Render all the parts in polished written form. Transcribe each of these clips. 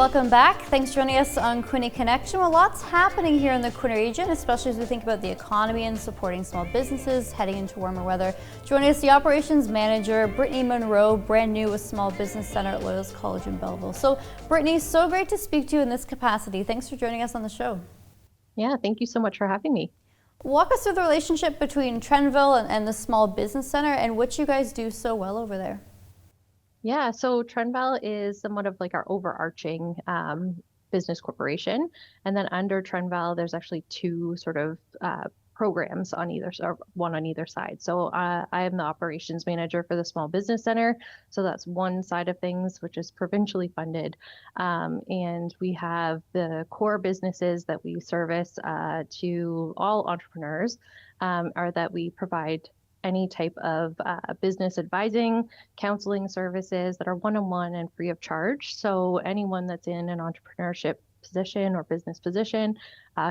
Welcome back. Thanks for joining us on Quinte Connection. Well, lots happening here in the Quinte region, especially as we think about the economy and supporting small businesses heading into warmer weather. Joining us, the operations manager, Brittany Monroe, brand new with Small Business Center at Loyalist College in Belleville. So, Brittany, so great to speak to you in this capacity. Thanks for joining us on the show. Yeah, thank you so much for having me. Walk us through the relationship between Trendville and the Small Business Center and what you guys do so well over there. Yeah, so Trendville is somewhat of like our overarching business corporation. And then under Trendville, there's actually two sort of programs on either, or one on either side. So I am the operations manager for the Small Business Center. So that's one side of things, which is provincially funded. And we have the core businesses that we service to all entrepreneurs are that we provide any type of business advising, counseling services that are one-on-one and free of charge. So anyone that's in an entrepreneurship position or business position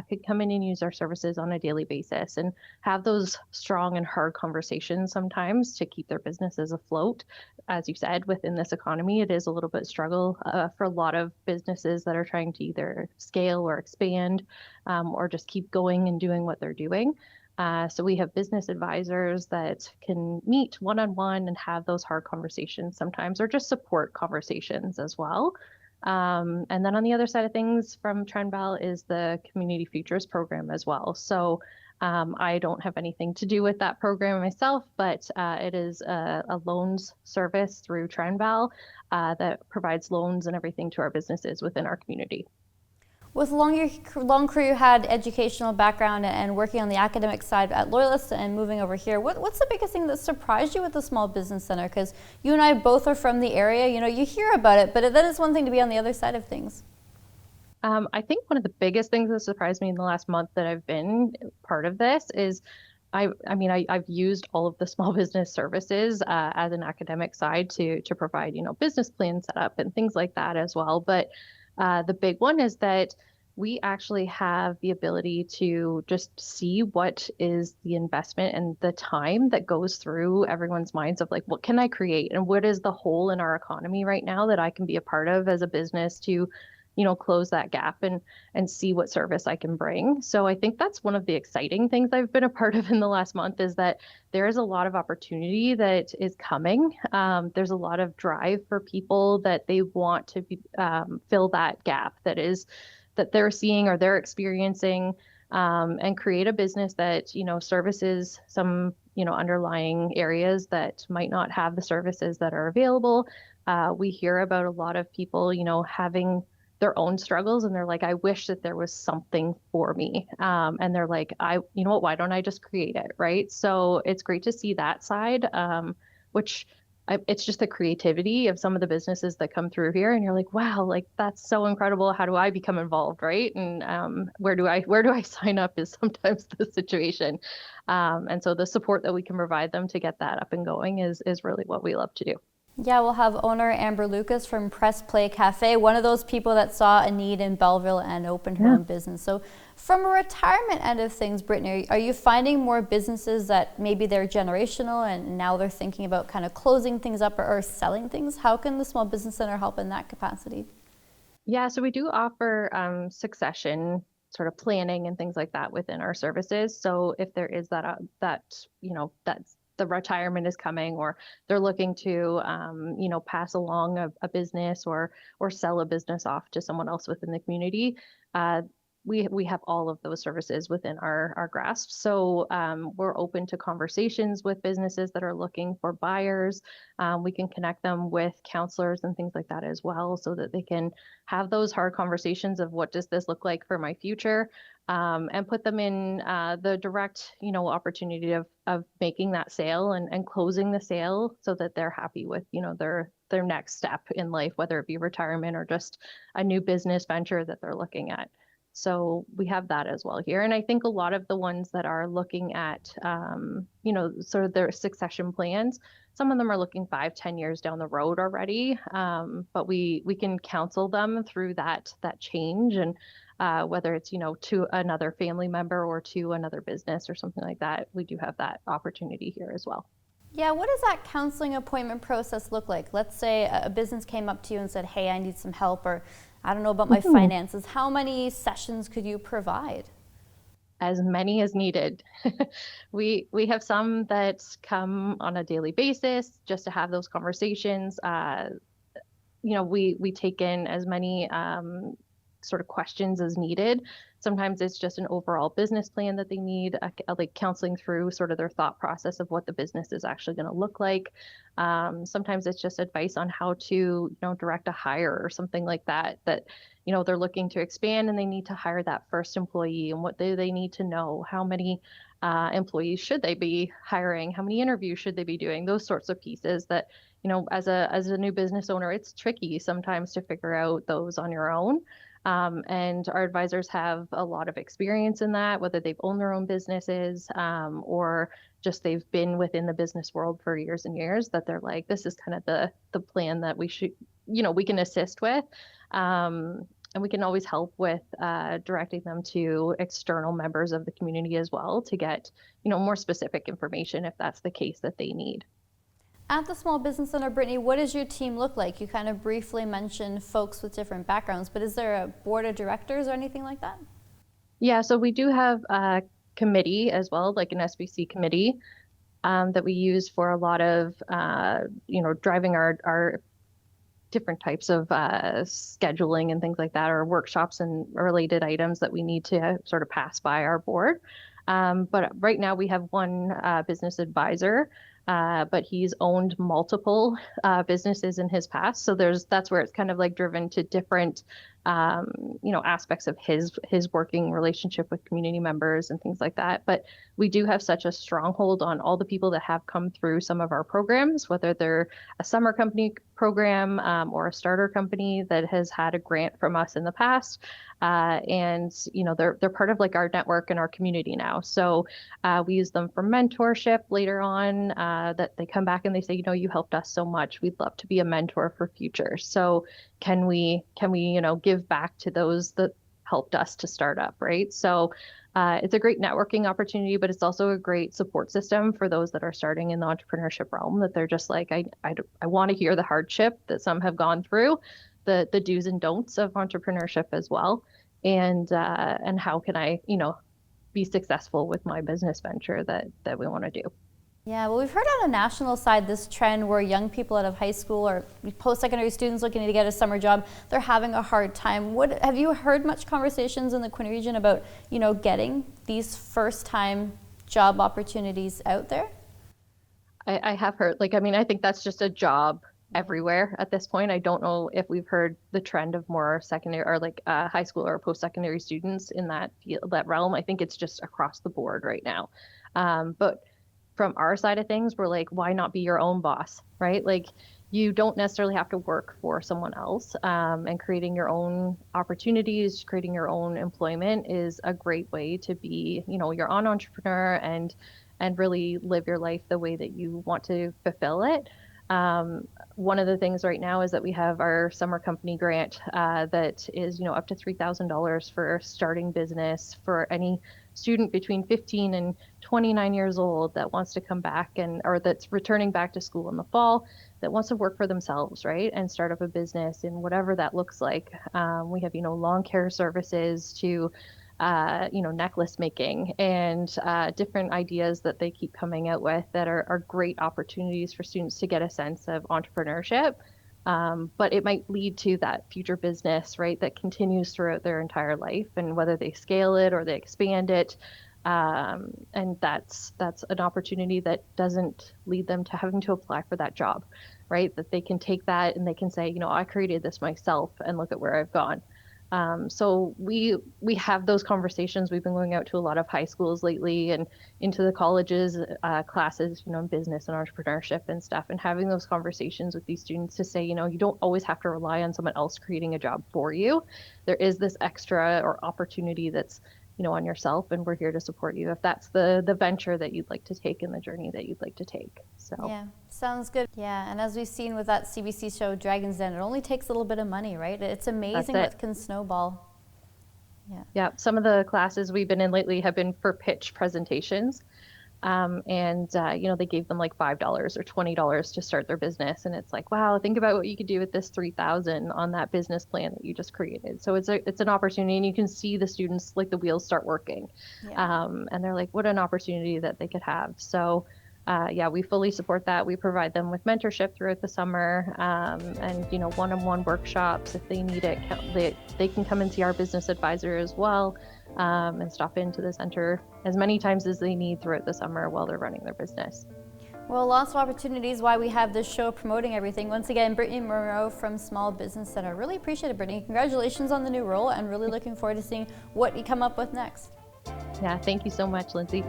could come in and use our services on a daily basis and have those strong and hard conversations sometimes to keep their businesses afloat. As you said, within this economy, it is a little bit struggle for a lot of businesses that are trying to either scale or expand or just keep going and doing what they're doing. So we have business advisors that can meet one-on-one and have those hard conversations sometimes, or just support conversations as well. And then on the other side of things from Trendville is the Community Futures program as well. So I don't have anything to do with that program myself, but it is a loans service through Trendville that provides loans and everything to our businesses within our community. With long career, you had educational background and working on the academic side at Loyalist and moving over here. What's the biggest thing that surprised you with the Small Business Center? Because you and I both are from the area. You know, you hear about it, but that is one thing to be on the other side of things. I think one of the biggest things that surprised me in the last month that I've been part of this is I've used all of the small business services as an academic side to provide, business plan setup and things like that as well. But the big one is that we actually have the ability to just see what is the investment and the time that goes through everyone's minds of like, what can I create and what is the hole in our economy right now that I can be a part of as a business to, close that gap and see what service I can bring. So I think that's one of the exciting things I've been a part of in the last month is that there is a lot of opportunity that is coming. There's a lot of drive for people that they want to fill that gap that they're seeing or they're experiencing and create a business that, services some, underlying areas that might not have the services that are available. We hear about a lot of people, having their own struggles and they're like, I wish that there was something for me. And they're like, why don't I just create it? Right. So it's great to see that side, it's just the creativity of some of the businesses that come through here. And you're like, wow, like that's so incredible. How do I become involved? Right. And where do I sign up is sometimes the situation. And so the support that we can provide them to get that up and going is really what we love to do. Yeah, we'll have owner Amber Lucas from Press Play Cafe, one of those people that saw a need in Belleville and opened her own business. So from a retirement end of things, Brittany, are you finding more businesses that maybe they're generational and now they're thinking about kind of closing things up or selling things? How can the Small Business Center help in that capacity? Yeah, so we do offer succession sort of planning and things like that within our services. So if there is that's the retirement is coming or they're looking to, pass along a business or sell a business off to someone else within the community. We have all of those services within our grasp. So we're open to conversations with businesses that are looking for buyers. We can connect them with counselors and things like that as well so that they can have those hard conversations of what does this look like for my future and put them in the direct, opportunity of making that sale and closing the sale so that they're happy with, their next step in life, whether it be retirement or just a new business venture that they're looking at. So we have that as well here. And I think a lot of the ones that are looking at, sort of their succession plans, some of them are looking 5-10 years down the road already. But we can counsel them through that change and whether it's, to another family member or to another business or something like that, we do have that opportunity here as well. Yeah, what does that counseling appointment process look like? Let's say a business came up to you and said, hey, I need some help, or I don't know about my finances. How many sessions could you provide? As many as needed. We have some that come on a daily basis just to have those conversations. We take in as many sort of questions as needed. Sometimes it's just an overall business plan that they need, like counseling through sort of their thought process of what the business is actually going to look like. Sometimes it's just advice on how to, direct a hire or something like that, they're looking to expand and they need to hire that first employee, and what do they need to know? How many employees should they be hiring? How many interviews should they be doing? Those sorts of pieces that, as a new business owner, it's tricky sometimes to figure out those on your own. And our advisors have a lot of experience in that, whether they've owned their own businesses or just they've been within the business world for years and years, that they're like, this is kind of the plan that we should, we can assist with. And we can always help with directing them to external members of the community as well to get, more specific information if that's the case that they need. At the Small Business Center, Brittany, what does your team look like? You kind of briefly mentioned folks with different backgrounds, but is there a board of directors or anything like that? Yeah, so we do have a committee as well, like an SBC committee that we use for a lot of, driving our different types of scheduling and things like that, or workshops and related items that we need to sort of pass by our board. But right now we have one business advisor, but he's owned multiple businesses in his past. So that's where it's kind of like driven to different, aspects of his working relationship with community members and things like that. But we do have such a stronghold on all the people that have come through some of our programs, whether they're a summer company program or a starter company that has had a grant from us in the past. And they're part of like our network and our community now. So we use them for mentorship later on, that they come back and they say, you helped us so much. We'd love to be a mentor for future. So can we give back to those that helped us to start up, right? So it's a great networking opportunity, but it's also a great support system for those that are starting in the entrepreneurship realm, that they're just like, I want to hear the hardship that some have gone through, the do's and don'ts of entrepreneurship as well. And how can I, be successful with my business venture that we want to do. Yeah, well, we've heard on a national side this trend where young people out of high school or post-secondary students looking to get a summer job, they're having a hard time. Have you heard much conversations in the Quinte region about, getting these first-time job opportunities out there? I have heard, I think that's just a job everywhere at this point. I don't know if we've heard the trend of more secondary or high school or post-secondary students in that realm. I think it's just across the board right now. But from our side of things, we're like, why not be your own boss, right? Like, you don't necessarily have to work for someone else, and creating your own opportunities, creating your own employment is a great way to be, your own entrepreneur and really live your life the way that you want to fulfill it. One of the things right now is that we have our summer company grant that is, up to $3,000 for starting business for any student between 15 and 29 years old that wants to come back or that's returning back to school in the fall, that wants to work for themselves, right? And start up a business in whatever that looks like. We have, lawn care services to, necklace making and different ideas that they keep coming out with that are great opportunities for students to get a sense of entrepreneurship. But it might lead to that future business, right, that continues throughout their entire life, and whether they scale it or they expand it. And that's an opportunity that doesn't lead them to having to apply for that job, right? That they can take that and they can say, I created this myself and look at where I've gone. So we have those conversations. We've been going out to a lot of high schools lately and into the colleges, classes, in business and entrepreneurship and stuff, and having those conversations with these students to say, you don't always have to rely on someone else creating a job for you. There is this extra or opportunity that's, on yourself, and we're here to support you if that's the venture that you'd like to take and the journey that you'd like to take. So yeah, sounds good. Yeah, and as we've seen with that CBC show Dragon's Den, it only takes a little bit of money, right? It's amazing what can snowball. Yeah, some of the classes we've been in lately have been for pitch presentations. They gave them like $5 or $20 to start their business. And it's like, wow, think about what you could do with this 3,000 on that business plan that you just created. So it's an opportunity, and you can see the students, like, the wheels start working. Yeah. And they're like, what an opportunity that they could have. So we fully support that. We provide them with mentorship throughout the summer, and one-on-one workshops if they need it. They can come and see our business advisor as well, and stop into the center as many times as they need throughout the summer while they're running their business. Well, lots of opportunities why we have this show promoting everything. Once again, Brittany Moreau from Small Business Center. Really appreciate it, Brittany. Congratulations on the new role, and really looking forward to seeing what you come up with next. Yeah, thank you so much, Lindsey.